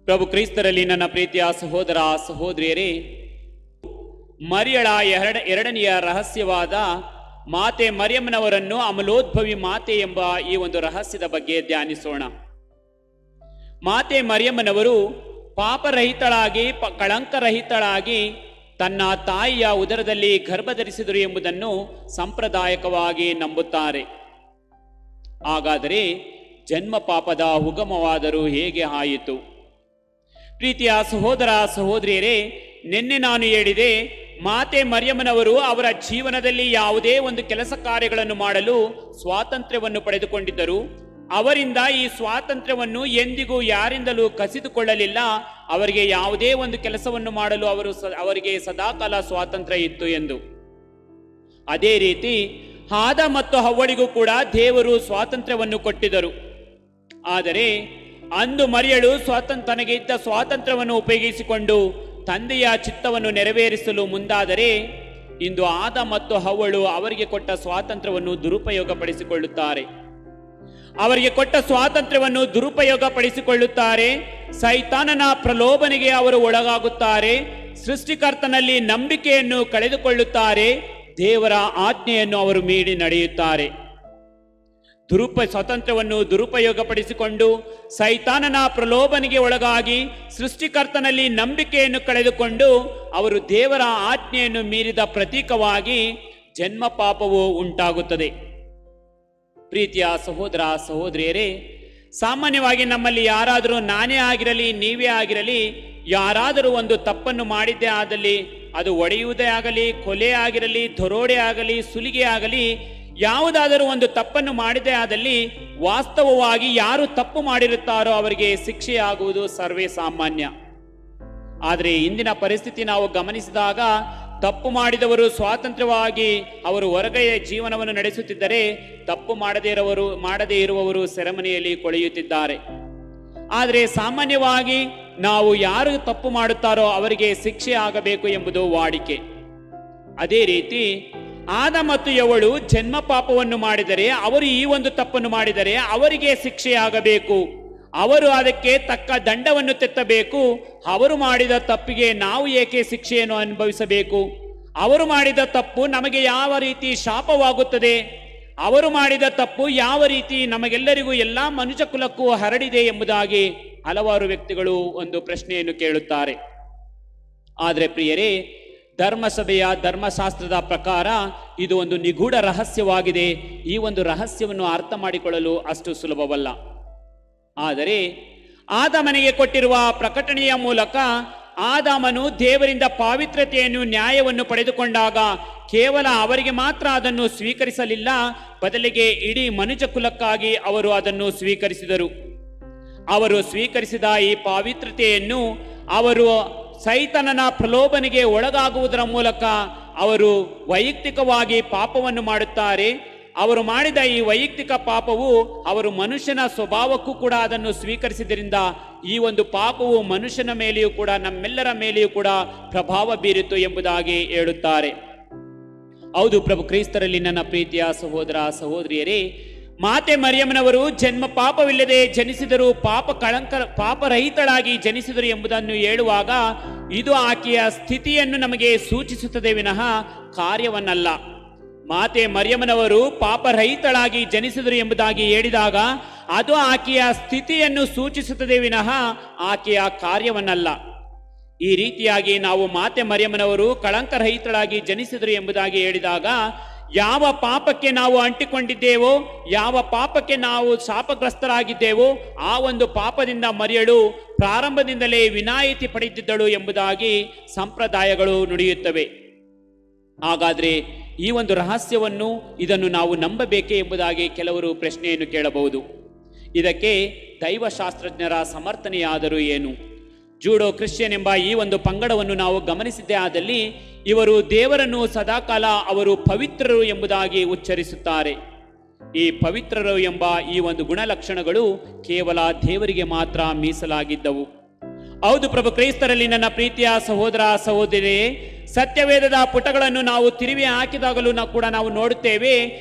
ಪ್ರಭು ಕ್ರಿಸ್ತರಲ್ಲಿ ನನ್ನ ಪ್ರೀತಿಯ ಸಹೋದರ ಸಹೋದರಿಯರೇ, ಮರಿಯಳ ಎರಡನೆಯ ರಹಸ್ಯವಾದ ಮಾತೆ ಮರಿಯಮ್ಮನವರನ್ನು ಅಮಲೋದ್ಭವಿ ಮಾತೆ ಎಂಬ ಈ ಒಂದು ರಹಸ್ಯದ ಬಗ್ಗೆ ಧ್ಯಾನಿಸೋಣ. ಮಾತೆ ಮರಿಯಮ್ಮನವರು ಪಾಪರಹಿತಳಾಗಿ ಕಳಂಕರಹಿತಳಾಗಿ ತನ್ನ ತಾಯಿಯ ಉದರದಲ್ಲಿ ಗರ್ಭಧರಿಸಿದರು ಎಂಬುದನ್ನು ಸಂಪ್ರದಾಯಕವಾಗಿ ನಂಬುತ್ತಾರೆ. ಹಾಗಾದರೆ ಜನ್ಮ ಪಾಪದ ಉಗಮವಾದರೂ ಹೇಗೆ ಆಯಿತು? ಪ್ರೀತಿಯ ಸಹೋದರ ಸಹೋದರಿಯರೇ, ನಿನ್ನೆ ನಾನು ಹೇಳಿದೆ, ಮಾತೆ ಮರಿಯಮ್ಮನವರು ಅವರ ಜೀವನದಲ್ಲಿ ಯಾವುದೇ ಒಂದು ಕೆಲಸ ಕಾರ್ಯಗಳನ್ನು ಮಾಡಲು ಸ್ವಾತಂತ್ರ್ಯವನ್ನು ಪಡೆದುಕೊಂಡಿದ್ದರು. ಅವರಿಂದ ಈ ಸ್ವಾತಂತ್ರ್ಯವನ್ನು ಎಂದಿಗೂ ಯಾರಿಂದಲೂ ಕಸಿದುಕೊಳ್ಳಲಿಲ್ಲ. ಅವರಿಗೆ ಯಾವುದೇ ಒಂದು ಕೆಲಸವನ್ನು ಮಾಡಲು ಅವರಿಗೆ ಸದಾಕಾಲ ಸ್ವಾತಂತ್ರ್ಯ ಇತ್ತು ಎಂದು. ಅದೇ ರೀತಿ ಆದ ಮತ್ತು ಹವ್ವಳಿಗೂ ಕೂಡ ದೇವರು ಸ್ವಾತಂತ್ರ್ಯವನ್ನು ಕೊಟ್ಟಿದ್ದರು. ಆದರೆ ಅಂದು ಮರಿಯಳು ತನಗೆ ಇದ್ದ ಸ್ವಾತಂತ್ರ್ಯವನ್ನು ಉಪಯೋಗಿಸಿಕೊಂಡು ತಂದೆಯ ಚಿತ್ತವನ್ನು ನೆರವೇರಿಸಲು ಮುಂದಾದರೆ, ಇಂದು ಆದ ಮತ್ತು ಹವ್ವಳು ಅವರಿಗೆ ಕೊಟ್ಟ ಸ್ವಾತಂತ್ರ್ಯವನ್ನು ದುರುಪಯೋಗಪಡಿಸಿಕೊಳ್ಳುತ್ತಾರೆ. ಅವರಿಗೆ ಕೊಟ್ಟ ಸ್ವಾತಂತ್ರ್ಯವನ್ನು ದುರುಪಯೋಗಪಡಿಸಿಕೊಳ್ಳುತ್ತಾರೆ. ಸೈತಾನನ ಪ್ರಲೋಭನೆಗೆ ಅವರು ಒಳಗಾಗುತ್ತಾರೆ. ಸೃಷ್ಟಿಕರ್ತನಲ್ಲಿ ನಂಬಿಕೆಯನ್ನು ಕಳೆದುಕೊಳ್ಳುತ್ತಾರೆ. ದೇವರ ಆಜ್ಞೆಯನ್ನು ಅವರು ಮೀರಿ ನಡೆಯುತ್ತಾರೆ. ಸ್ವಾತಂತ್ರ್ಯವನ್ನು ದುರುಪಯೋಗಪಡಿಸಿಕೊಂಡು ಸೈತಾನನ ಪ್ರಲೋಭನೆಗೆ ಒಳಗಾಗಿ ಸೃಷ್ಟಿಕರ್ತನಲ್ಲಿ ನಂಬಿಕೆಯನ್ನು ಕಳೆದುಕೊಂಡು ಅವರು ದೇವರ ಆಜ್ಞೆಯನ್ನು ಮೀರಿದ ಪ್ರತೀಕವಾಗಿ ಜನ್ಮ ಪಾಪವು ಉಂಟಾಗುತ್ತದೆ. ಪ್ರೀತಿಯ ಸಹೋದರ ಸಹೋದರಿಯರೇ, ಸಾಮಾನ್ಯವಾಗಿ ನಮ್ಮಲ್ಲಿ ಯಾರಾದರೂ, ನಾನೇ ಆಗಿರಲಿ ನೀವೇ ಆಗಿರಲಿ, ಯಾರಾದರೂ ಒಂದು ತಪ್ಪನ್ನು ಮಾಡಿದ್ದೇ ಆದಲ್ಲಿ, ಅದು ಒಡೆಯುವುದೇ ಆಗಲಿ, ಕೊಲೆ ಆಗಿರಲಿ, ದರೋಡೆ ಆಗಲಿ, ಸುಲಿಗೆ ಆಗಲಿ, ಯಾವುದಾದರೂ ಒಂದು ತಪ್ಪನ್ನು ಮಾಡಿದೇ ಆದಲ್ಲಿ ವಾಸ್ತವವಾಗಿ ಯಾರು ತಪ್ಪು ಮಾಡಿರುತ್ತಾರೋ ಅವರಿಗೆ ಶಿಕ್ಷೆಯಾಗುವುದು ಸರ್ವೇ ಸಾಮಾನ್ಯ. ಆದರೆ ಇಂದಿನ ಪರಿಸ್ಥಿತಿ ನಾವು ಗಮನಿಸಿದಾಗ ತಪ್ಪು ಮಾಡಿದವರು ಸ್ವಾತಂತ್ರ್ಯವಾಗಿ ಅವರು ಹೊರಗೆ ಜೀವನವನ್ನು ನಡೆಸುತ್ತಿದ್ದರೆ, ತಪ್ಪು ಮಾಡದೇ ಇರುವವರು ಸೆರೆಮನೆಯಲ್ಲಿ ಕೊಳೆಯುತ್ತಿದ್ದಾರೆ. ಆದರೆ ಸಾಮಾನ್ಯವಾಗಿ ನಾವು ಯಾರು ತಪ್ಪು ಮಾಡುತ್ತಾರೋ ಅವರಿಗೆ ಶಿಕ್ಷೆ ಆಗಬೇಕು ಎಂಬುದು ವಾಡಿಕೆ. ಅದೇ ರೀತಿ ಆದ ಮತ್ತು ಯವ್ವಳು ಜನ್ಮ ಪಾಪವನ್ನು ಮಾಡಿದರೆ, ಅವರು ಈ ಒಂದು ತಪ್ಪನ್ನು ಮಾಡಿದರೆ ಅವರಿಗೆ ಶಿಕ್ಷೆಯಾಗಬೇಕು. ಅವರು ಅದಕ್ಕೆ ತಕ್ಕ ದಂಡವನ್ನು ತೆತ್ತಬೇಕು. ಅವರು ಮಾಡಿದ ತಪ್ಪಿಗೆ ನಾವು ಏಕೆ ಶಿಕ್ಷೆಯನ್ನು ಅನುಭವಿಸಬೇಕು? ಅವರು ಮಾಡಿದ ತಪ್ಪು ನಮಗೆ ಯಾವ ರೀತಿ ಶಾಪವಾಗುತ್ತದೆ? ಅವರು ಮಾಡಿದ ತಪ್ಪು ಯಾವ ರೀತಿ ನಮಗೆಲ್ಲರಿಗೂ, ಎಲ್ಲ ಮನುಷ್ಯ ಕುಲಕ್ಕೂ ಹರಡಿದೆ ಎಂಬುದಾಗಿ ಹಲವಾರು ವ್ಯಕ್ತಿಗಳು ಒಂದು ಪ್ರಶ್ನೆಯನ್ನು ಕೇಳುತ್ತಾರೆ. ಆದರೆ ಪ್ರಿಯರೇ, ಧರ್ಮಸಭೆಯ ಧರ್ಮಶಾಸ್ತ್ರದ ಪ್ರಕಾರ ಇದು ಒಂದು ನಿಗೂಢ ರಹಸ್ಯವಾಗಿದೆ. ಈ ಒಂದು ರಹಸ್ಯವನ್ನು ಅರ್ಥ ಮಾಡಿಕೊಳ್ಳಲು ಅಷ್ಟು ಸುಲಭವಲ್ಲ. ಆದರೆ ಆದಾಮನಿಗೆ ಕೊಟ್ಟಿರುವ ಪ್ರಕಟಣೆಯ ಮೂಲಕ ಆದಾಮನು ದೇವರಿಂದ ಪಾವಿತ್ರತೆಯನ್ನು, ನ್ಯಾಯವನ್ನು ಪಡೆದುಕೊಂಡಾಗ ಕೇವಲ ಅವರಿಗೆ ಮಾತ್ರ ಅದನ್ನು ಸ್ವೀಕರಿಸಲಿಲ್ಲ, ಬದಲಿಗೆ ಇಡೀ ಮನುಷ್ಯ ಕುಲಕ್ಕಾಗಿ ಅವರು ಅದನ್ನು ಸ್ವೀಕರಿಸಿದರು. ಅವರು ಸ್ವೀಕರಿಸಿದ ಈ ಪಾವಿತ್ರತೆಯನ್ನು ಅವರು ಸೈತಾನನ ಪ್ರಲೋಭನೆಗೆ ಒಳಗಾಗುವುದರ ಮೂಲಕ ಅವರು ವೈಯಕ್ತಿಕವಾಗಿ ಪಾಪವನ್ನು ಮಾಡುತ್ತಾರೆ. ಅವರು ಮಾಡಿದ ಈ ವೈಯಕ್ತಿಕ ಪಾಪವು ಅವರು ಮನುಷ್ಯನ ಸ್ವಭಾವಕ್ಕೂ ಕೂಡ ಅದನ್ನು ಸ್ವೀಕರಿಸಿದ್ದರಿಂದ ಈ ಒಂದು ಪಾಪವು ಮನುಷ್ಯನ ಮೇಲೆಯೂ ಕೂಡ, ನಮ್ಮೆಲ್ಲರ ಮೇಲೆಯೂ ಕೂಡ ಪ್ರಭಾವ ಬೀರಿತು ಎಂಬುದಾಗಿ ಹೇಳುತ್ತಾರೆ. ಹೌದು ಪ್ರಭು ಕ್ರಿಸ್ತರಲ್ಲಿ ನನ್ನ ಪ್ರೀತಿಯ ಸಹೋದರ ಸಹೋದರಿಯರೇ, ಮಾತೆ ಮರಿಯಮ್ಮನವರು ಜನ್ಮ ಪಾಪವಿಲ್ಲದೆ ಜನಿಸಿದರು, ಪಾಪರಹಿತಳಾಗಿ ಜನಿಸಿದರು ಎಂಬುದನ್ನು ಹೇಳುವಾಗ ಇದು ಆಕೆಯ ಸ್ಥಿತಿಯನ್ನು ನಮಗೆ ಸೂಚಿಸುತ್ತದೆ ವಿನಃ ಕಾರ್ಯವನ್ನಲ್ಲ. ಮಾತೆ ಮರಿಯಮ್ಮನವರು ಪಾಪರಹಿತಳಾಗಿ ಜನಿಸಿದರು ಎಂಬುದಾಗಿ ಹೇಳಿದಾಗ ಅದು ಆಕೆಯ ಸ್ಥಿತಿಯನ್ನು ಸೂಚಿಸುತ್ತದೆ ವಿನಃ ಆಕೆಯ ಕಾರ್ಯವನ್ನಲ್ಲ. ಈ ರೀತಿಯಾಗಿ ನಾವು ಮಾತೆ ಮರಿಯಮ್ಮನವರು ಕಳಂಕರಹಿತಳಾಗಿ ಜನಿಸಿದರು ಎಂಬುದಾಗಿ ಹೇಳಿದಾಗ ಯಾವ ಪಾಪಕ್ಕೆ ನಾವು ಅಂಟಿಕೊಂಡಿದ್ದೇವೋ, ಯಾವ ಪಾಪಕ್ಕೆ ನಾವು ಶಾಪಗ್ರಸ್ತರಾಗಿದ್ದೇವೋ ಆ ಒಂದು ಪಾಪದಿಂದ ಮರಿಯಳು ಪ್ರಾರಂಭದಿಂದಲೇ ವಿನಾಯಿತಿ ಪಡೆದಿದ್ದಳು ಎಂಬುದಾಗಿ ಸಂಪ್ರದಾಯಗಳು ನುಡಿಯುತ್ತವೆ. ಹಾಗಾದರೆ ಈ ಒಂದು ರಹಸ್ಯವನ್ನು, ಇದನ್ನು ನಾವು ನಂಬಬೇಕೆ ಎಂಬುದಾಗಿ ಕೆಲವರು ಪ್ರಶ್ನೆಯನ್ನು ಕೇಳಬಹುದು. ಇದಕ್ಕೆ ದೈವಶಾಸ್ತ್ರಜ್ಞರ ಸಮರ್ಥನೆಯಾದರೂ ಏನು? ಜೂಡೋ ಕ್ರಿಶ್ಚಿಯನ್ ಎಂಬ ಈ ಒಂದು ಪಂಗಡವನ್ನು ನಾವು ಗಮನಿಸಿದ್ದೇ ಆದಲ್ಲಿ ಇವರು ದೇವರನ್ನು ಸದಾಕಾಲ ಅವರು ಪವಿತ್ರರು ಎಂಬುದಾಗಿ ಉಚ್ಚರಿಸುತ್ತಾರೆ. ಈ ಪವಿತ್ರರು ಎಂಬ ಈ ಒಂದು ಗುಣಲಕ್ಷಣಗಳು ಕೇವಲ ದೇವರಿಗೆ ಮಾತ್ರ ಮೀಸಲಾಗಿದ್ದವು. ಹೌದು ಪ್ರಭು ಕ್ರೈಸ್ತರಲ್ಲಿ ನನ್ನ ಪ್ರೀತಿಯ ಸಹೋದರ ಸಹೋದರಿಯರೇ, ಸತ್ಯವೇದದ ಪುಟಗಳನ್ನು ನಾವು ತಿರುವಿ ಹಾಕಿದಾಗಲೂ ಕೂಡ ನಾವು ನೋಡುತ್ತೇವೆ,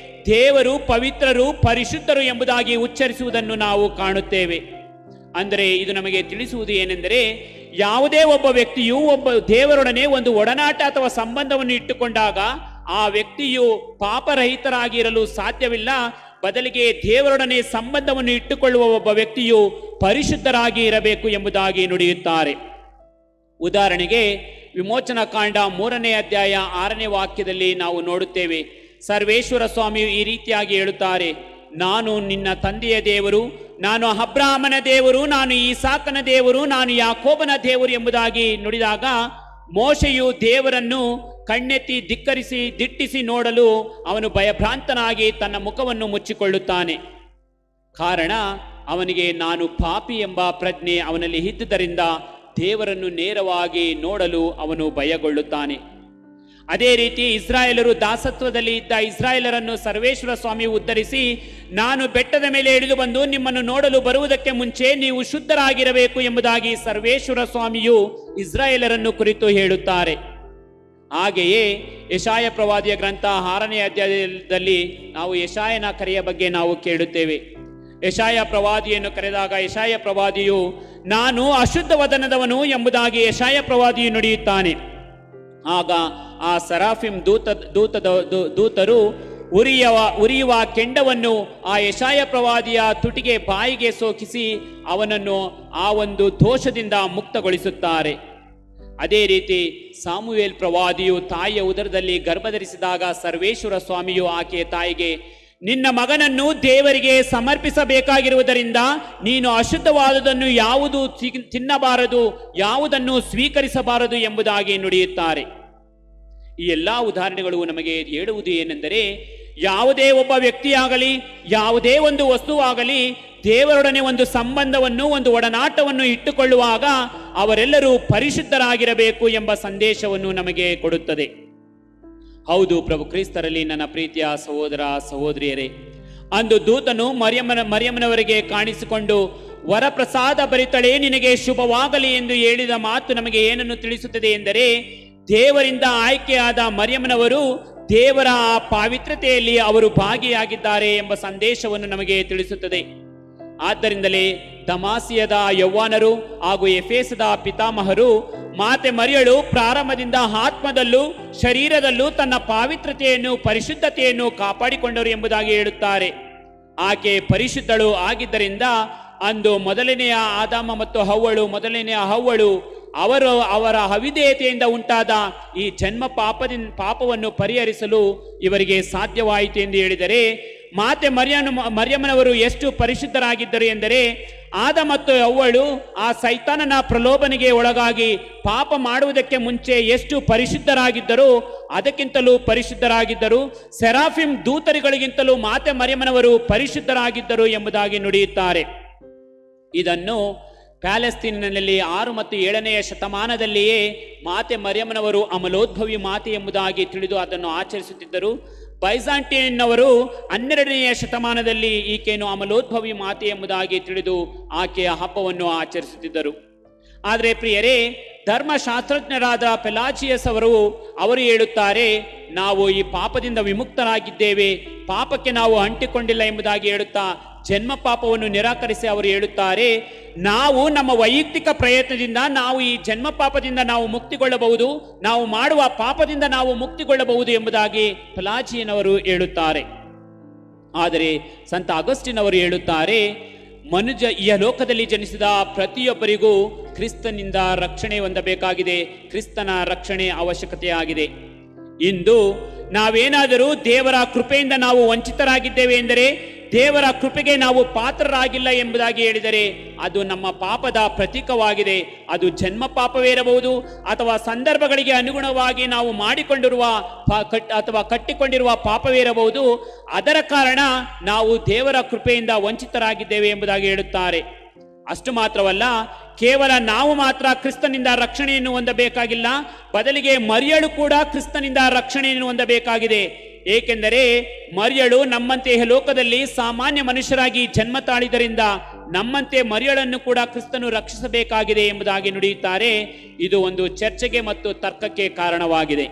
ದೇವರು ಪವಿತ್ರರು ಪರಿಶುದ್ಧರು ಎಂಬುದಾಗಿ ಉಚ್ಚರಿಸುವುದನ್ನು ನಾವು ಕಾಣುತ್ತೇವೆ. ಅಂದರೆ ಇದು ನಮಗೆ ತಿಳಿಸುವುದು ಏನೆಂದರೆ, ಯಾವುದೇ ಒಬ್ಬ ವ್ಯಕ್ತಿಯು ಒಬ್ಬ ದೇವರೊಡನೆ ಒಂದು ಒಡನಾಟ ಅಥವಾ ಸಂಬಂಧವನ್ನು ಇಟ್ಟುಕೊಂಡಾಗ ಆ ವ್ಯಕ್ತಿಯು ಪಾಪರಹಿತರಾಗಿರಲು ಸಾಧ್ಯವಿಲ್ಲ. ಬದಲಿಗೆ ದೇವರೊಡನೆ ಸಂಬಂಧವನ್ನು ಇಟ್ಟುಕೊಳ್ಳುವ ಒಬ್ಬ ವ್ಯಕ್ತಿಯು ಪರಿಶುದ್ಧರಾಗಿ ಇರಬೇಕು ಎಂಬುದಾಗಿ ನುಡಿಯುತ್ತಾರೆ. ಉದಾಹರಣೆಗೆ ವಿಮೋಚನಾ ಕಾಂಡ 3ನೇ ಅಧ್ಯಾಯ 6ನೇ ವಾಕ್ಯದಲ್ಲಿ ನಾವು ನೋಡುತ್ತೇವೆ. ಸರ್ವೇಶ್ವರ ಸ್ವಾಮಿಯು ಈ ರೀತಿಯಾಗಿ ಹೇಳುತ್ತಾರೆ, ನಾನು ನಿನ್ನ ತಂದೆಯ ದೇವರು, ನಾನು ಅಬ್ರಹಾಮನ ದೇವರು, ನಾನು ಈಸಾಕನ ದೇವರು, ನಾನು ಯಾಕೋಬನ ದೇವರು ಎಂಬುದಾಗಿ ನುಡಿದಾಗ ಮೋಶೆಯು ದೇವರನ್ನು ಕಣ್ಣೆತ್ತಿ ದಿಟ್ಟಿಸಿ ನೋಡಲು ಅವನು ಭಯಭ್ರಾಂತನಾಗಿ ತನ್ನ ಮುಖವನ್ನು ಮುಚ್ಚಿಕೊಳ್ಳುತ್ತಾನೆ. ಕಾರಣ ಅವನಿಗೆ ನಾನು ಪಾಪಿ ಎಂಬ ಪ್ರಜ್ಞೆ ಅವನಲ್ಲಿ ಇದ್ದುದರಿಂದ ದೇವರನ್ನು ನೇರವಾಗಿ ನೋಡಲು ಅವನು ಭಯಗೊಳ್ಳುತ್ತಾನೆ. ಅದೇ ರೀತಿ ಇಸ್ರಾಯೇಲರು ದಾಸತ್ವದಲ್ಲಿ ಇದ್ದ ಇಸ್ರಾಯೇಲರನ್ನು ಸರ್ವೇಶ್ವರ ಸ್ವಾಮಿ ಉದ್ಧರಿಸಿ, ನಾನು ಬೆಟ್ಟದ ಮೇಲೆ ಇಳಿದು ಬಂದು ನಿಮ್ಮನ್ನು ನೋಡಲು ಬರುವುದಕ್ಕೆ ಮುಂಚೆ ನೀವು ಶುದ್ಧರಾಗಿರಬೇಕು ಎಂಬುದಾಗಿ ಸರ್ವೇಶ್ವರ ಸ್ವಾಮಿಯು ಇಸ್ರಾಯೇಲರನ್ನು ಕುರಿತು ಹೇಳುತ್ತಾರೆ. ಹಾಗೆಯೇ ಯೆಶಾಯ ಪ್ರವಾದಿಯ ಗ್ರಂಥ 6ನೇ ಅಧ್ಯಾಯದಲ್ಲಿ ನಾವು ಯೆಶಾಯನ ಕರೆಯ ಬಗ್ಗೆ ನಾವು ಕೇಳುತ್ತೇವೆ. ಯೆಶಾಯ ಪ್ರವಾದಿಯನ್ನು ಕರೆದಾಗ ಯೆಶಾಯ ಪ್ರವಾದಿಯು ನಾನು ಅಶುದ್ಧ ವದನದವನು ಎಂಬುದಾಗಿ ಯೆಶಾಯ ಪ್ರವಾದಿಯು ನುಡಿಯುತ್ತಾನೆ. ಆಗ ಆ ಸರಾಫಿಮ್ ದೂತರು ಉರಿಯುವ ಕೆಂಡವನ್ನು ಆ ಯೆಶಾಯ ಪ್ರವಾದಿಯ ತುಟಿಗೆ ಬಾಯಿಗೆ ಸೋಕಿಸಿ ಅವನನ್ನು ಆ ಒಂದು ದೋಷದಿಂದ ಮುಕ್ತಗೊಳಿಸುತ್ತಾರೆ. ಅದೇ ರೀತಿ ಸಾಮುವೇಲ್ ಪ್ರವಾದಿಯು ತಾಯಿಯ ಉದರದಲ್ಲಿ ಗರ್ಭಧರಿಸಿದಾಗ ಸರ್ವೇಶ್ವರ ಸ್ವಾಮಿಯು ಆಕೆಯ ತಾಯಿಗೆ, ನಿನ್ನ ಮಗನನ್ನು ದೇವರಿಗೆ ಸಮರ್ಪಿಸಬೇಕಾಗಿರುವುದರಿಂದ ನೀನು ಅಶುದ್ಧವಾದುದನ್ನು ಯಾವುದು ತಿನ್ನಬಾರದು, ಯಾವುದನ್ನು ಸ್ವೀಕರಿಸಬಾರದು ಎಂಬುದಾಗಿ ನುಡಿಯುತ್ತಾರೆ. ಈ ಎಲ್ಲ ಉದಾಹರಣೆಗಳು ನಮಗೆ ಹೇಳುವುದು ಏನೆಂದರೆ, ಯಾವುದೇ ಒಬ್ಬ ವ್ಯಕ್ತಿಯಾಗಲಿ ಯಾವುದೇ ಒಂದು ವಸ್ತುವಾಗಲಿ ದೇವರೊಡನೆ ಒಂದು ಸಂಬಂಧವನ್ನು ಒಂದು ಒಡನಾಟವನ್ನು ಇಟ್ಟುಕೊಳ್ಳುವಾಗ ಅವರೆಲ್ಲರೂ ಪರಿಶುದ್ಧರಾಗಿರಬೇಕು ಎಂಬ ಸಂದೇಶವನ್ನು ನಮಗೆ ಕೊಡುತ್ತದೆ. ಹೌದು ಪ್ರಭು ಕ್ರಿಸ್ತರಲ್ಲಿ ನನ್ನ ಪ್ರೀತಿಯ ಸಹೋದರ ಸಹೋದರಿಯರೇ, ಅಂದು ದೂತನು ಮರಿಯಮ್ಮನವರಿಗೆ ಕಾಣಿಸಿಕೊಂಡು ವರಪ್ರಸಾದ ಭರಿತಳೇ ನಿನಗೆ ಶುಭವಾಗಲಿ ಎಂದು ಹೇಳಿದ ಮಾತು ನಮಗೆ ಏನನ್ನು ತಿಳಿಸುತ್ತದೆ ಎಂದರೆ, ದೇವರಿಂದ ಆಯ್ಕೆಯಾದ ಮರಿಯಮ್ಮನವರು ದೇವರ ಆ ಪಾವಿತ್ರತೆಯಲ್ಲಿ ಅವರು ಭಾಗಿಯಾಗಿದ್ದಾರೆ ಎಂಬ ಸಂದೇಶವನ್ನು ನಮಗೆ ತಿಳಿಸುತ್ತದೆ. ಆದ್ದರಿಂದಲೇ ದಮಾಸಿಯದ ಯೌವಾನರು ಹಾಗೂ ಎಫೆಸದ ಪಿತಾಮಹರು ಮಾತೆ ಮರಿಯಳು ಪ್ರಾರಂಭದಿಂದ ಆತ್ಮದಲ್ಲೂ ಶರೀರದಲ್ಲೂ ತನ್ನ ಪಾವಿತ್ರತೆಯನ್ನು ಪರಿಶುದ್ಧತೆಯನ್ನು ಕಾಪಾಡಿಕೊಂಡರು ಎಂಬುದಾಗಿ ಹೇಳುತ್ತಾರೆ. ಆಕೆ ಪರಿಶುದ್ಧಳು ಆಗಿದ್ದರಿಂದ ಅಂದು ಮೊದಲನೆಯ ಆದಾಮ ಮತ್ತು ಹವ್ವಳು ಅವರ ಅವಿಧೇಯತೆಯಿಂದ ಉಂಟಾದ ಈ ಜನ್ಮ ಪಾಪವನ್ನು ಪರಿಹರಿಸಲು ಇವರಿಗೆ ಸಾಧ್ಯವಾಯಿತು ಎಂದು ಹೇಳಿದರೆ, ಮಾತೆ ಮರಿಯಮ್ಮನವರು ಎಷ್ಟು ಪರಿಶುದ್ಧರಾಗಿದ್ದರು ಎಂದರೆ, ಆದ ಮತ್ತು ಹವ್ವಳು ಆ ಸೈತಾನನ ಪ್ರಲೋಭನೆಗೆ ಒಳಗಾಗಿ ಪಾಪ ಮಾಡುವುದಕ್ಕೆ ಮುಂಚೆ ಎಷ್ಟು ಪರಿಶುದ್ಧರಾಗಿದ್ದರು, ಅದಕ್ಕಿಂತಲೂ ಪರಿಶುದ್ಧರಾಗಿದ್ದರು. ಸೆರಾಫಿಮ್ ದೂತರುಗಳಿಗಿಂತಲೂ ಮಾತೆ ಮರಿಯಮ್ಮನವರು ಪರಿಶುದ್ಧರಾಗಿದ್ದರು ಎಂಬುದಾಗಿ ನುಡಿಯುತ್ತಾರೆ. ಇದನ್ನು ಪ್ಯಾಲೆಸ್ತೀನಿನಲ್ಲಿ 6 ಮತ್ತು 7ನೆಯ ಶತಮಾನದಲ್ಲಿಯೇ ಮಾತೆ ಮರಿಯಮ್ಮನವರು ಅಮಲೋದ್ಭವಿ ಮಾತೆ ಎಂಬುದಾಗಿ ತಿಳಿದು ಅದನ್ನು ಆಚರಿಸುತ್ತಿದ್ದರು. ಬೈಜಾಂಟಿಯನ್ನವರು 12ನೆಯ ಶತಮಾನದಲ್ಲಿ ಈಕೆಯನ್ನು ಅಮಲೋದ್ಭವಿ ಮಾತೆ ಎಂಬುದಾಗಿ ತಿಳಿದು ಆಕೆಯ ಹಬ್ಬವನ್ನು ಆಚರಿಸುತ್ತಿದ್ದರು. ಆದರೆ ಪ್ರಿಯರೇ, ಧರ್ಮಶಾಸ್ತ್ರಜ್ಞರಾದ ಪೆಲಾಜಿಯಸ್ ಅವರು ಹೇಳುತ್ತಾರೆ, ನಾವು ಈ ಪಾಪದಿಂದ ವಿಮುಕ್ತರಾಗಿದ್ದೇವೆ, ಪಾಪಕ್ಕೆ ನಾವು ಅಂಟಿಕೊಂಡಿಲ್ಲ ಎಂಬುದಾಗಿ ಹೇಳುತ್ತಾ ಜನ್ಮ ಪಾಪವನ್ನು ನಿರಾಕರಿಸಿ ಅವರು ಹೇಳುತ್ತಾರೆ, ನಾವು ನಮ್ಮ ವೈಯಕ್ತಿಕ ಪ್ರಯತ್ನದಿಂದ ನಾವು ಈ ಜನ್ಮ ಪಾಪದಿಂದ ನಾವು ಮುಕ್ತಿಗೊಳ್ಳಬಹುದು, ನಾವು ಮಾಡುವ ಪಾಪದಿಂದ ನಾವು ಮುಕ್ತಿಗೊಳ್ಳಬಹುದು ಎಂಬುದಾಗಿ ಪೆಲಾಜಿಯನವರು ಹೇಳುತ್ತಾರೆ. ಆದರೆ ಸಂತ ಅಗಸ್ಟಿನ್ ಅವರು ಹೇಳುತ್ತಾರೆ, ಈ ಲೋಕದಲ್ಲಿ ಜನಿಸಿದ ಪ್ರತಿಯೊಬ್ಬರಿಗೂ ಕ್ರಿಸ್ತನಿಂದ ರಕ್ಷಣೆ ಹೊಂದಬೇಕಾಗಿದೆ, ಕ್ರಿಸ್ತನ ರಕ್ಷಣೆ ಅವಶ್ಯಕತೆಯಾಗಿದೆ. ಇಂದು ನಾವೇನಾದರೂ ದೇವರ ಕೃಪೆಯಿಂದ ನಾವು ವಂಚಿತರಾಗಿದ್ದೇವೆ ಎಂದರೆ, ದೇವರ ಕೃಪೆಗೆ ನಾವು ಪಾತ್ರರಾಗಿಲ್ಲ ಎಂಬುದಾಗಿ ಹೇಳಿದರೆ ಅದು ನಮ್ಮ ಪಾಪದ ಪ್ರತೀಕವಾಗಿದೆ. ಅದು ಜನ್ಮ ಪಾಪವೇ ಇರಬಹುದು ಅಥವಾ ಸಂದರ್ಭಗಳಿಗೆ ಅನುಗುಣವಾಗಿ ನಾವು ಮಾಡಿಕೊಂಡಿರುವ ಅಥವಾ ಕಟ್ಟಿಕೊಂಡಿರುವ ಪಾಪವೇ ಇರಬಹುದು. ಅದರ ಕಾರಣ ನಾವು ದೇವರ ಕೃಪೆಯಿಂದ ವಂಚಿತರಾಗಿದ್ದೇವೆ ಎಂಬುದಾಗಿ ಹೇಳುತ್ತಾರೆ. ಅಷ್ಟು ಮಾತ್ರವಲ್ಲ, ಕೇವಲ ನಾವು ಮಾತ್ರ ಕ್ರಿಸ್ತನಿಂದ ರಕ್ಷಣೆಯನ್ನು ಹೊಂದಬೇಕಾಗಿಲ್ಲ, ಬದಲಿಗೆ ಮರಿಯಳು ಕೂಡ ಕ್ರಿಸ್ತನಿಂದ ರಕ್ಷಣೆಯನ್ನು ಹೊಂದಬೇಕಾಗಿದೆ. ಏಕೆಂದರೆ ಮರಿಯಳು ನಮ್ಮಂತೆ ಲೋಕದಲ್ಲಿ ಸಾಮಾನ್ಯ ಮನುಷ್ಯರಾಗಿ ಜನ್ಮ ತಾಳಿದ್ದರಿಂದ ನಮ್ಮಂತೆ ಮರಿಯಳನ್ನು ಕೂಡ ಕ್ರಿಸ್ತನು ರಕ್ಷಿಸಬೇಕಾಗಿದೆ ಎಂಬುದಾಗಿ ನುಡಿಯುತ್ತಾರೆ. ಇದು ಒಂದು ಚರ್ಚೆಗೆ ಮತ್ತು ತರ್ಕಕ್ಕೆ ಕಾರಣವಾಗಿದೆ.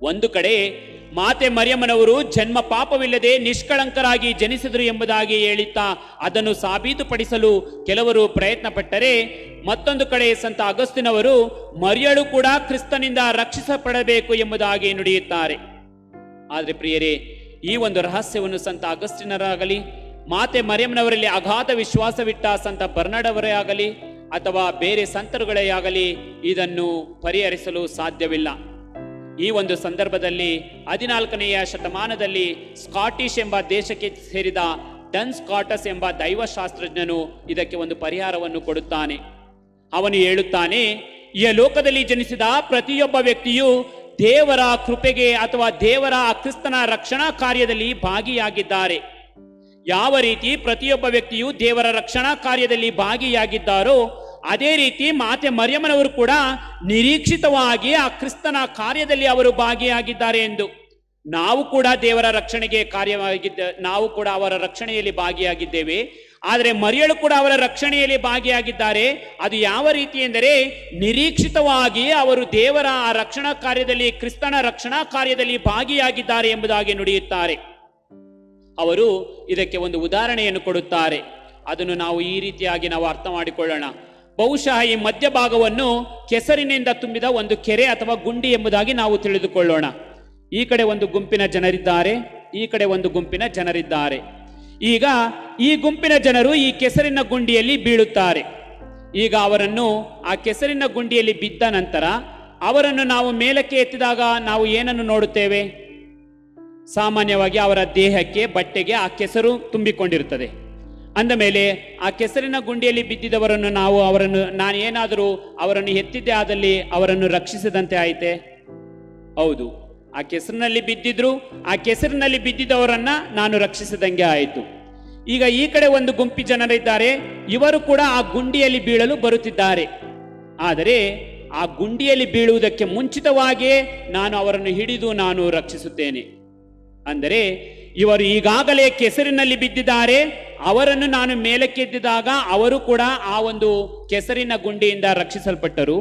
ಒಂದು ಕಡೆ ಮಾತೆ ಮರಿಯಮ್ಮನವರು ಜನ್ಮ ಪಾಪವಿಲ್ಲದೆ ನಿಷ್ಕಳಂಕರಾಗಿ ಜನಿಸಿದರು ಎಂಬುದಾಗಿ ಹೇಳುತ್ತಾ ಅದನ್ನು ಸಾಬೀತುಪಡಿಸಲು ಕೆಲವರು ಪ್ರಯತ್ನ ಪಟ್ಟರೆ, ಮತ್ತೊಂದು ಕಡೆ ಸಂತ ಅಗಸ್ತಿನವರು ಮರಿಯಳು ಕೂಡ ಕ್ರಿಸ್ತನಿಂದ ರಕ್ಷಿಸಲ್ಪಡಬೇಕು ಎಂಬುದಾಗಿ ನುಡಿಯುತ್ತಾರೆ. ಆದರೆ ಪ್ರಿಯರೇ, ಈ ಒಂದು ರಹಸ್ಯವನ್ನು ಸಂತ ಅಗಸ್ಟಿನರಾಗಲಿ, ಮಾತೆ ಮರಿಯಮ್ಮನವರಲ್ಲಿ ಅಗಾಧ ವಿಶ್ವಾಸವಿಟ್ಟ ಸಂತ ಬರ್ನಾರ್ಡ್ ಆಗಲಿ ಅಥವಾ ಬೇರೆ ಸಂತರುಗಳೇ ಆಗಲಿ ಇದನ್ನು ಪರಿಹರಿಸಲು ಸಾಧ್ಯವಿಲ್ಲ. ಈ ಒಂದು ಸಂದರ್ಭದಲ್ಲಿ 14ನೆಯ ಶತಮಾನದಲ್ಲಿ ಸ್ಕಾಟಿಷ್ ಎಂಬ ದೇಶಕ್ಕೆ ಸೇರಿದ ಡನ್ ಸ್ಕಾಟಸ್ ಎಂಬ ದೈವಶಾಸ್ತ್ರಜ್ಞನು ಇದಕ್ಕೆ ಒಂದು ಪರಿಹಾರವನ್ನು ಕೊಡುತ್ತಾನೆ. ಅವನು ಹೇಳುತ್ತಾನೆ, ಈ ಲೋಕದಲ್ಲಿ ಜನಿಸಿದ ಪ್ರತಿಯೊಬ್ಬ ವ್ಯಕ್ತಿಯು ದೇವರ ಕೃಪೆಗೆ ಅಥವಾ ದೇವರ ಕ್ರಿಸ್ತನ ರಕ್ಷಣಾ ಕಾರ್ಯದಲ್ಲಿ ಭಾಗಿಯಾಗಿದ್ದಾರೆ. ಯಾವ ರೀತಿ ಪ್ರತಿಯೊಬ್ಬ ವ್ಯಕ್ತಿಯು ದೇವರ ರಕ್ಷಣಾ ಕಾರ್ಯದಲ್ಲಿ ಭಾಗಿಯಾಗಿದ್ದಾರೋ ಅದೇ ರೀತಿ ಮಾತೆ ಮರಿಯಮ್ಮನವರು ಕೂಡ ನಿರೀಕ್ಷಿತವಾಗಿ ಆ ಕ್ರಿಸ್ತನ ಕಾರ್ಯದಲ್ಲಿ ಅವರು ಭಾಗಿಯಾಗಿದ್ದಾರೆ ಎಂದು. ನಾವು ಕೂಡ ದೇವರ ರಕ್ಷಣೆಗೆ ನಾವು ಕೂಡ ಅವರ ರಕ್ಷಣೆಯಲ್ಲಿ ಭಾಗಿಯಾಗಿದ್ದೇವೆ. ಆದರೆ ಮರಿಯಳು ಕೂಡ ಅವರ ರಕ್ಷಣೆಯಲ್ಲಿ ಭಾಗಿಯಾಗಿದ್ದಾರೆ. ಅದು ಯಾವ ರೀತಿ ಎಂದರೆ, ನಿರೀಕ್ಷಿತವಾಗಿ ಅವರು ದೇವರ ಆ ರಕ್ಷಣಾ ಕಾರ್ಯದಲ್ಲಿ, ಕ್ರಿಸ್ತನ ರಕ್ಷಣಾ ಕಾರ್ಯದಲ್ಲಿ ಭಾಗಿಯಾಗಿದ್ದಾರೆ ಎಂಬುದಾಗಿ ನುಡಿಯುತ್ತಾರೆ. ಅವರು ಇದಕ್ಕೆ ಒಂದು ಉದಾಹರಣೆಯನ್ನು ಕೊಡುತ್ತಾರೆ. ಅದನ್ನು ನಾವು ಈ ರೀತಿಯಾಗಿ ನಾವು ಅರ್ಥ ಮಾಡಿಕೊಳ್ಳೋಣ. ಬಹುಶಃ ಈ ಮಧ್ಯಭಾಗವನ್ನು ಕೆಸರಿನಿಂದ ತುಂಬಿದ ಒಂದು ಕೆರೆ ಅಥವಾ ಗುಂಡಿ ಎಂಬುದಾಗಿ ನಾವು ತಿಳಿದುಕೊಳ್ಳೋಣ. ಈ ಕಡೆ ಒಂದು ಗುಂಪಿನ ಜನರಿದ್ದಾರೆ, ಈ ಕಡೆ ಒಂದು ಗುಂಪಿನ ಜನರಿದ್ದಾರೆ. ಈಗ ಈ ಗುಂಪಿನ ಜನರು ಈ ಕೆಸರಿನ ಗುಂಡಿಯಲ್ಲಿ ಬೀಳುತ್ತಾರೆ. ಈಗ ಅವರನ್ನು ಆ ಕೆಸರಿನ ಗುಂಡಿಯಲ್ಲಿ ಬಿದ್ದ ನಂತರ ಅವರನ್ನು ನಾವು ಮೇಲಕ್ಕೆ ಎತ್ತಿದಾಗ ನಾವು ಏನನ್ನು ನೋಡುತ್ತೇವೆ? ಸಾಮಾನ್ಯವಾಗಿ ಅವರ ದೇಹಕ್ಕೆ, ಬಟ್ಟೆಗೆ ಆ ಕೆಸರು ತುಂಬಿಕೊಂಡಿರುತ್ತದೆ. ಅಂದ ಮೇಲೆ ಆ ಕೆಸರಿನ ಗುಂಡಿಯಲ್ಲಿ ಬಿದ್ದಿದ್ದವರನ್ನು ನಾನು ಏನಾದರೂ ಅವರನ್ನು ಎತ್ತಿದ್ದೆ ಆದಲ್ಲಿ ಅವರನ್ನು ರಕ್ಷಿಸಿದಂತೆ ಆಯಿತೆ? ಹೌದು, ಆ ಕೆಸರಿನಲ್ಲಿ ಬಿದ್ದಿದ್ರು, ಆ ಕೆಸರಿನಲ್ಲಿ ಬಿದ್ದಿದ್ದವರನ್ನ ನಾನು ರಕ್ಷಿಸಿದಂಗೆ ಆಯಿತು. ಈಗ ಈ ಕಡೆ ಒಂದು ಗುಂಪಿ ಜನರಿದ್ದಾರೆ, ಇವರು ಕೂಡ ಆ ಗುಂಡಿಯಲ್ಲಿ ಬೀಳಲು ಬರುತ್ತಿದ್ದಾರೆ. ಆದರೆ ಆ ಗುಂಡಿಯಲ್ಲಿ ಬೀಳುವುದಕ್ಕೆ ಮುಂಚಿತವಾಗಿಯೇ ನಾನು ಅವರನ್ನು ಹಿಡಿದು ನಾನು ರಕ್ಷಿಸುತ್ತೇನೆ. ಅಂದರೆ ಇವರು ಈಗಾಗಲೇ ಕೆಸರಿನಲ್ಲಿ ಬಿದ್ದಿದ್ದಾರೆ, ಅವರನ್ನು ನಾನು ಮೇಲಕ್ಕೆದ್ದಿದಾಗ ಅವರು ಕೂಡ ಆ ಒಂದು ಕೆಸರಿನ ಗುಂಡಿಯಿಂದ ರಕ್ಷಿಸಲ್ಪಟ್ಟರು.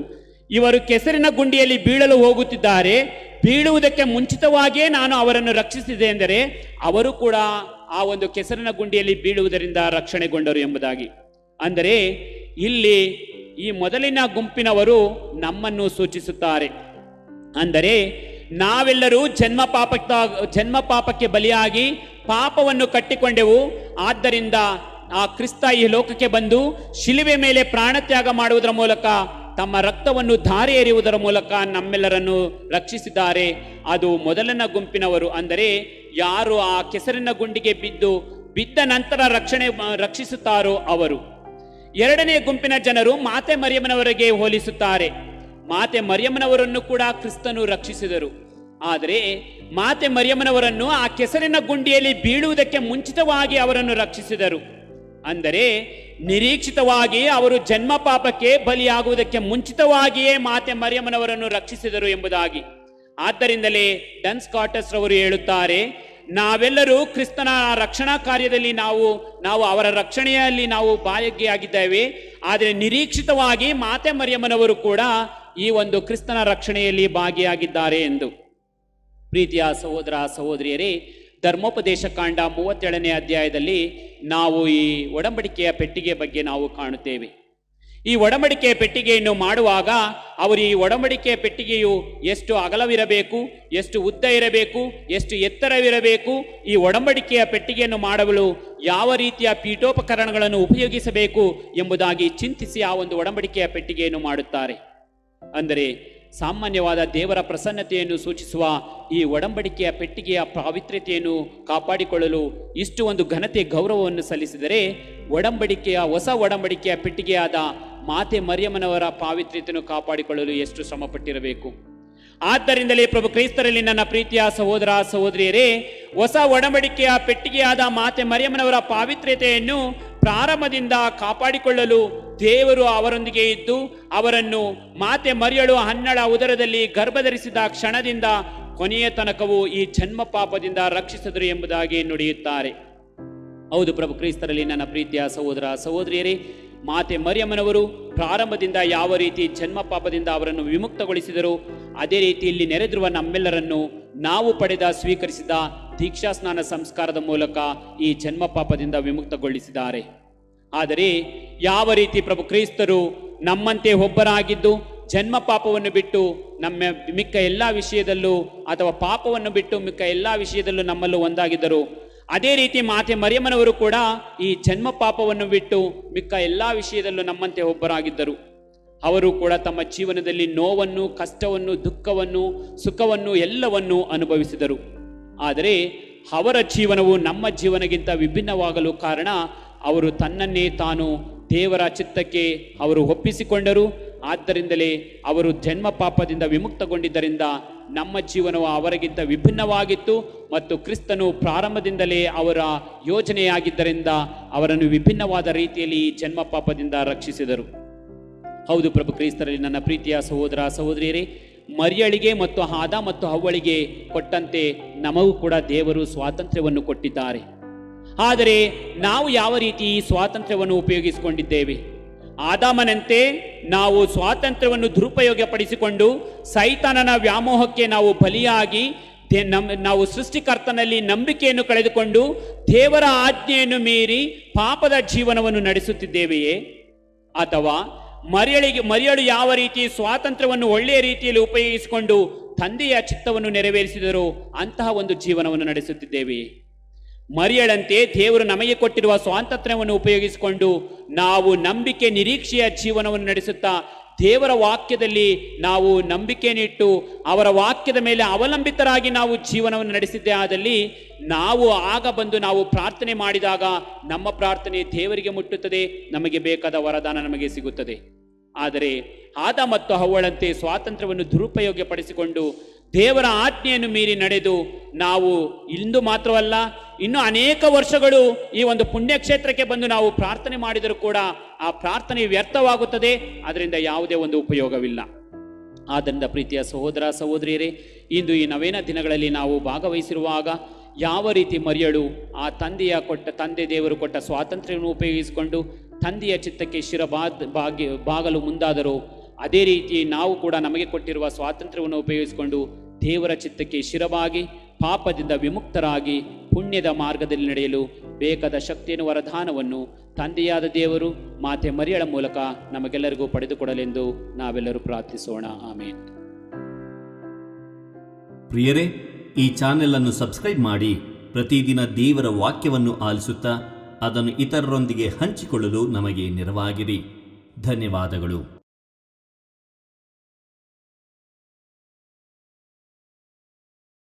ಇವರು ಕೆಸರಿನ ಗುಂಡಿಯಲ್ಲಿ ಬೀಳಲು ಹೋಗುತ್ತಿದ್ದಾರೆ, ಬೀಳುವುದಕ್ಕೆ ಮುಂಚಿತವಾಗಿಯೇ ನಾನು ಅವರನ್ನು ರಕ್ಷಿಸಿದೆ ಎಂದರೆ ಅವರು ಕೂಡ ಆ ಒಂದು ಕೆಸರಿನ ಗುಂಡಿಯಲ್ಲಿ ಬೀಳುವುದರಿಂದ ರಕ್ಷಣೆಗೊಂಡರು ಎಂಬುದಾಗಿ. ಅಂದರೆ ಇಲ್ಲಿ ಈ ಮೊದಲಿನ ಗುಂಪಿನವರು ನಮ್ಮನ್ನು ಸೂಚಿಸುತ್ತಾರೆ. ಅಂದರೆ ನಾವೆಲ್ಲರೂ ಜನ್ಮ ಪಾಪಕ್ಕೆ ಬಲಿಯಾಗಿ ಪಾಪವನ್ನು ಕಟ್ಟಿಕೊಂಡೆವು. ಆದ್ದರಿಂದ ಆ ಕ್ರಿಸ್ತ ಈ ಲೋಕಕ್ಕೆ ಬಂದು ಶಿಲುವೆ ಮೇಲೆ ಪ್ರಾಣತ್ಯಾಗ ಮಾಡುವುದರ ಮೂಲಕ, ತಮ್ಮ ರಕ್ತವನ್ನು ಧಾರೆ ಎರೆಯುವುದರ ಮೂಲಕ ನಮ್ಮೆಲ್ಲರನ್ನು ರಕ್ಷಿಸಿದ್ದಾರೆ. ಅದು ಮೊದಲನ ಗುಂಪಿನವರು. ಅಂದರೆ ಯಾರು ಆ ಕೆಸರಿನ ಗುಂಡಿಗೆ ಬಿದ್ದ ನಂತರ ರಕ್ಷಿಸುತ್ತಾರೋ ಅವರು. ಎರಡನೇ ಗುಂಪಿನ ಜನರು ಮಾತೆ ಮರಿಯಮ್ಮನವರಿಗೆ ಹೋಲಿಸುತ್ತಾರೆ. ಮಾತೆ ಮರಿಯಮ್ಮನವರನ್ನು ಕೂಡ ಕ್ರಿಸ್ತನು ರಕ್ಷಿಸಿದರು. ಆದರೆ ಮಾತೆ ಮರಿಯಮ್ಮನವರನ್ನು ಆ ಕೆಸರಿನ ಗುಂಡಿಯಲ್ಲಿ ಬೀಳುವುದಕ್ಕೆ ಮುಂಚಿತವಾಗಿ ಅವರನ್ನು ರಕ್ಷಿಸಿದರು. ಅಂದರೆ ನಿರೀಕ್ಷಿತವಾಗಿ ಅವರು ಜನ್ಮ ಪಾಪಕ್ಕೆ ಬಲಿಯಾಗುವುದಕ್ಕೆ ಮುಂಚಿತವಾಗಿಯೇ ಮಾತೆ ಮರಿಯಮ್ಮನವರನ್ನು ರಕ್ಷಿಸಿದರು ಎಂಬುದಾಗಿ. ಆದ್ದರಿಂದಲೇ ಡನ್ ಸ್ಕಾಟಸ್ ರವರು ಹೇಳುತ್ತಾರೆ, ನಾವೆಲ್ಲರೂ ಕ್ರಿಸ್ತನ ರಕ್ಷಣಾ ಕಾರ್ಯದಲ್ಲಿ ನಾವು ಅವರ ರಕ್ಷಣೆಯಲ್ಲಿ ನಾವು ಭಾಗಿಯಾಗಿದ್ದೇವೆ. ಆದರೆ ನಿರೀಕ್ಷಿತವಾಗಿ ಮಾತೆ ಮರಿಯಮ್ಮನವರು ಕೂಡ ಈ ಒಂದು ಕ್ರಿಸ್ತನ ರಕ್ಷಣೆಯಲ್ಲಿ ಭಾಗಿಯಾಗಿದ್ದಾರೆ ಎಂದು. ಪ್ರೀತಿಯ ಸಹೋದರ ಸಹೋದರಿಯರೇ, ಧರ್ಮೋಪದೇಶ ಕಾಂಡ 37ನೇ ಅಧ್ಯಾಯದಲ್ಲಿ ನಾವು ಈ ಒಡಂಬಡಿಕೆಯ ಪೆಟ್ಟಿಗೆ ಬಗ್ಗೆ ನಾವು ಕಾಣುತ್ತೇವೆ. ಈ ಒಡಂಬಡಿಕೆಯ ಪೆಟ್ಟಿಗೆಯನ್ನು ಮಾಡುವಾಗ ಅವರು ಈ ಒಡಂಬಡಿಕೆಯ ಪೆಟ್ಟಿಗೆಯು ಎಷ್ಟು ಅಗಲವಿರಬೇಕು, ಎಷ್ಟು ಉದ್ದ ಇರಬೇಕು, ಎಷ್ಟು ಎತ್ತರವಿರಬೇಕು, ಈ ಒಡಂಬಡಿಕೆಯ ಪೆಟ್ಟಿಗೆಯನ್ನು ಮಾಡಲು ಯಾವ ರೀತಿಯ ಪೀಠೋಪಕರಣಗಳನ್ನು ಉಪಯೋಗಿಸಬೇಕು ಎಂಬುದಾಗಿ ಚಿಂತಿಸಿ ಆ ಒಂದು ಒಡಂಬಡಿಕೆಯ ಪೆಟ್ಟಿಗೆಯನ್ನು ಮಾಡುತ್ತಾರೆ. ಅಂದರೆ ಸಾಮಾನ್ಯವಾದ ದೇವರ ಪ್ರಸನ್ನತೆಯನ್ನು ಸೂಚಿಸುವ ಈ ಒಡಂಬಡಿಕೆಯ ಪೆಟ್ಟಿಗೆಯ ಪಾವಿತ್ರ್ಯತೆಯನ್ನು ಕಾಪಾಡಿಕೊಳ್ಳಲು ಇಷ್ಟು ಒಂದು ಘನತೆ ಗೌರವವನ್ನು ಸಲ್ಲಿಸಿದರೆ, ಹೊಸ ಒಡಂಬಡಿಕೆಯ ಪೆಟ್ಟಿಗೆಯಾದ ಮಾತೆ ಮರಿಯಮ್ಮನವರ ಪಾವಿತ್ರ್ಯತೆಯನ್ನು ಕಾಪಾಡಿಕೊಳ್ಳಲು ಎಷ್ಟು ಶ್ರಮಪಟ್ಟಿರಬೇಕು. ಆದ್ದರಿಂದಲೇ ಪ್ರಭು ಕ್ರೈಸ್ತರಲ್ಲಿ ನನ್ನ ಪ್ರೀತಿಯ ಸಹೋದರ ಸಹೋದರಿಯರೇ, ಹೊಸ ಒಡಂಬಡಿಕೆಯ ಪೆಟ್ಟಿಗೆಯಾದ ಮಾತೆ ಮರಿಯಮ್ಮನವರ ಪಾವಿತ್ರ್ಯತೆಯನ್ನು ಪ್ರಾರಂಭದಿಂದ ಕಾಪಾಡಿಕೊಳ್ಳಲು ದೇವರು ಅವರೊಂದಿಗೆ ಇದ್ದು ಅವರನ್ನು ಮಾತೆ ಮರಿಯಳು ಹನ್ನಳ ಉದರದಲ್ಲಿ ಗರ್ಭಧರಿಸಿದ ಕ್ಷಣದಿಂದ ಕೊನೆಯ ತನಕವೂ ಈ ಜನ್ಮ ಪಾಪದಿಂದ ರಕ್ಷಿಸಿದರು ಎಂಬುದಾಗಿ ನುಡಿಯುತ್ತಾರೆ. ಹೌದು ಪ್ರಭು ಕ್ರೈಸ್ತರಲ್ಲಿ ನನ್ನ ಪ್ರೀತಿಯ ಸಹೋದರ ಸಹೋದರಿಯರೇ, ಮಾತೆ ಮರಿಯಮ್ಮನವರು ಪ್ರಾರಂಭದಿಂದ ಯಾವ ರೀತಿ ಜನ್ಮ ಪಾಪದಿಂದ ಅವರನ್ನು ವಿಮುಕ್ತಗೊಳಿಸಿದರು, ಅದೇ ರೀತಿ ಇಲ್ಲಿ ನೆರೆದಿರುವ ನಮ್ಮೆಲ್ಲರನ್ನು ನಾವು ಪಡೆದ ಸ್ವೀಕರಿಸಿದ ದೀಕ್ಷಾ ಸ್ನಾನ ಸಂಸ್ಕಾರದ ಮೂಲಕ ಈ ಜನ್ಮ ಪಾಪದಿಂದ ವಿಮುಕ್ತಗೊಳಿಸಿದ್ದಾರೆ. ಆದರೆ ಯಾವ ರೀತಿ ಪ್ರಭು ಕ್ರಿಸ್ತರು ನಮ್ಮಂತೆ ಒಬ್ಬರಾಗಿದ್ದು ಜನ್ಮ ಪಾಪವನ್ನು ಬಿಟ್ಟು ನಮ್ಮ ಮಿಕ್ಕ ಎಲ್ಲ ವಿಷಯದಲ್ಲೂ ಅಥವಾ ಪಾಪವನ್ನು ಬಿಟ್ಟು ಮಿಕ್ಕ ಎಲ್ಲ ವಿಷಯದಲ್ಲೂ ನಮ್ಮಲ್ಲೂ ಒಂದಾಗಿದ್ದರು, ಅದೇ ರೀತಿ ಮಾತೆ ಮರಿಯಮ್ಮನವರು ಕೂಡ ಈ ಜನ್ಮ ಪಾಪವನ್ನು ಬಿಟ್ಟು ಮಿಕ್ಕ ಎಲ್ಲ ವಿಷಯದಲ್ಲೂ ನಮ್ಮಂತೆ ಒಬ್ಬರಾಗಿದ್ದರು. ಅವರು ಕೂಡ ತಮ್ಮ ಜೀವನದಲ್ಲಿ ನೋವನ್ನು, ಕಷ್ಟವನ್ನು, ದುಃಖವನ್ನು, ಸುಖವನ್ನು ಎಲ್ಲವನ್ನೂ ಅನುಭವಿಸಿದರು. ಆದರೆ ಅವರ ಜೀವನವು ನಮ್ಮ ಜೀವನಕ್ಕಿಂತ ವಿಭಿನ್ನವಾಗಲು ಕಾರಣ ಅವರು ತನ್ನನ್ನೇ ತಾನು ದೇವರ ಚಿತ್ತಕ್ಕೆ ಅವರು ಒಪ್ಪಿಸಿಕೊಂಡರು. ಆದ್ದರಿಂದಲೇ ಅವರು ಜನ್ಮ ಪಾಪದಿಂದ ವಿಮುಕ್ತಗೊಂಡಿದ್ದರಿಂದ ನಮ್ಮ ಜೀವನವು ಅವರಿಗಿಂತ ವಿಭಿನ್ನವಾಗಿತ್ತು ಮತ್ತು ಕ್ರಿಸ್ತನು ಪ್ರಾರಂಭದಿಂದಲೇ ಅವರ ಯೋಜನೆಯಾಗಿದ್ದರಿಂದ ಅವರನ್ನು ವಿಭಿನ್ನವಾದ ರೀತಿಯಲ್ಲಿ ಈ ಜನ್ಮ ಪಾಪದಿಂದ ರಕ್ಷಿಸಿದರು. ಹೌದು ಪ್ರಭು ಕ್ರಿಸ್ತರಲ್ಲಿ ನನ್ನ ಪ್ರೀತಿಯ ಸಹೋದರ ಸಹೋದರಿಯರೇ, ಮರಿಯಳಿಗೆ ಮತ್ತು ಆದ ಮತ್ತು ಹವ್ವಳಿಗೆ ಕೊಟ್ಟಂತೆ ನಮಗೂ ಕೂಡ ದೇವರು ಸ್ವಾತಂತ್ರ್ಯವನ್ನು ಕೊಟ್ಟಿದ್ದಾರೆ. ಆದರೆ ನಾವು ಯಾವ ರೀತಿ ಈ ಸ್ವಾತಂತ್ರ್ಯವನ್ನು ಉಪಯೋಗಿಸಿಕೊಂಡಿದ್ದೇವೆ? ಆದಾಮನಂತೆ ನಾವು ಸ್ವಾತಂತ್ರ್ಯವನ್ನು ದುರುಪಯೋಗಪಡಿಸಿಕೊಂಡು ಸೈತಾನನ ವ್ಯಾಮೋಹಕ್ಕೆ ನಾವು ಬಲಿಯಾಗಿ ನಾವು ಸೃಷ್ಟಿಕರ್ತನಲ್ಲಿ ನಂಬಿಕೆಯನ್ನು ಕಳೆದುಕೊಂಡು ದೇವರ ಆಜ್ಞೆಯನ್ನು ಮೀರಿ ಪಾಪದ ಜೀವನವನ್ನು ನಡೆಸುತ್ತಿದ್ದೇವೆಯೇ? ಅಥವಾ ಮರಿಯಳು ಯಾವ ರೀತಿ ಸ್ವಾತಂತ್ರ್ಯವನ್ನು ಒಳ್ಳೆಯ ರೀತಿಯಲ್ಲಿ ಉಪಯೋಗಿಸಿಕೊಂಡು ತಂದೆಯ ಚಿತ್ತವನ್ನು ನೆರವೇರಿಸಿದರೋ ಅಂತಹ ಒಂದು ಜೀವನವನ್ನು ನಡೆಸುತ್ತಿದ್ದೇವೆಯೇ? ಮರಿಯಳಂತೆ ದೇವರು ನಮಗೆ ಕೊಟ್ಟಿರುವ ಸ್ವಾತಂತ್ರ್ಯವನ್ನು ಉಪಯೋಗಿಸಿಕೊಂಡು ನಾವು ನಂಬಿಕೆ ನಿರೀಕ್ಷೆಯ ಜೀವನವನ್ನು ನಡೆಸುತ್ತಾ ದೇವರ ವಾಕ್ಯದಲ್ಲಿ ನಾವು ನಂಬಿಕೆಯನ್ನಿಟ್ಟು ಅವರ ವಾಕ್ಯದ ಮೇಲೆ ಅವಲಂಬಿತರಾಗಿ ನಾವು ಜೀವನವನ್ನು ನಡೆಸಿದ್ದೇ ಆದಲ್ಲಿ ನಾವು ಆಗ ಬಂದು ನಾವು ಪ್ರಾರ್ಥನೆ ಮಾಡಿದಾಗ ನಮ್ಮ ಪ್ರಾರ್ಥನೆ ದೇವರಿಗೆ ಮುಟ್ಟುತ್ತದೆ, ನಮಗೆ ಬೇಕಾದ ವರದಾನ ನಮಗೆ ಸಿಗುತ್ತದೆ. ಆದರೆ ಆದ ಮತ್ತು ಹವ್ವಳಂತೆ ಸ್ವಾತಂತ್ರ್ಯವನ್ನು ದುರುಪಯೋಗಪಡಿಸಿಕೊಂಡು ದೇವರ ಆಜ್ಞೆಯನ್ನು ಮೀರಿ ನಡೆದು ನಾವು ಇಂದು ಮಾತ್ರವಲ್ಲ ಇನ್ನು ಅನೇಕ ವರ್ಷಗಳು ಈ ಒಂದು ಪುಣ್ಯಕ್ಷೇತ್ರಕ್ಕೆ ಬಂದು ನಾವು ಪ್ರಾರ್ಥನೆ ಮಾಡಿದರೂ ಕೂಡ ಆ ಪ್ರಾರ್ಥನೆ ವ್ಯರ್ಥವಾಗುತ್ತದೆ, ಅದರಿಂದ ಯಾವುದೇ ಒಂದು ಉಪಯೋಗವಿಲ್ಲ. ಆದ್ದರಿಂದ ಪ್ರೀತಿಯ ಸಹೋದರ ಸಹೋದರಿಯರೇ, ಇಂದು ಈ ನವೇನ ದಿನಗಳಲ್ಲಿ ನಾವು ಭಾಗವಹಿಸಿರುವಾಗ ಯಾವ ರೀತಿ ಮರಿಯಳು ಆ ತಂದೆ ದೇವರು ಕೊಟ್ಟ ಸ್ವಾತಂತ್ರ್ಯವನ್ನು ಉಪಯೋಗಿಸಿಕೊಂಡು ತಂದೆಯ ಚಿತ್ತಕ್ಕೆ ಬಾಗಲು ಮುಂದಾದರೂ, ಅದೇ ರೀತಿ ನಾವು ಕೂಡ ನಮಗೆ ಕೊಟ್ಟಿರುವ ಸ್ವಾತಂತ್ರ್ಯವನ್ನು ಉಪಯೋಗಿಸಿಕೊಂಡು ದೇವರ ಚಿತ್ತಕ್ಕೆ ಶಿರವಾಗಿ ಪಾಪದಿಂದ ವಿಮುಕ್ತರಾಗಿ ಪುಣ್ಯದ ಮಾರ್ಗದಲ್ಲಿ ನಡೆಯಲು ಬೇಕಾದ ಶಕ್ತಿಯನ್ನು ವರದಾನವನ್ನು ತಂದೆಯಾದ ದೇವರು ಮಾತೆ ಮರಿಯಳ ಮೂಲಕ ನಮಗೆಲ್ಲರಿಗೂ ಪಡೆದುಕೊಡಲೆಂದು ನಾವೆಲ್ಲರೂ ಪ್ರಾರ್ಥಿಸೋಣ. ಆಮೇನ್. ಪ್ರಿಯರೇ, ಈ ಚಾನೆಲ್ ಅನ್ನು ಸಬ್ಸ್ಕ್ರೈಬ್ ಮಾಡಿ ಪ್ರತಿದಿನ ದೇವರ ವಾಕ್ಯವನ್ನು ಆಲಿಸುತ್ತಾ ಅದನ್ನು ಇತರರೊಂದಿಗೆ ಹಂಚಿಕೊಳ್ಳಲು ನಮಗೆ ನೆರವಾಗಿರಿ. ಧನ್ಯವಾದಗಳು.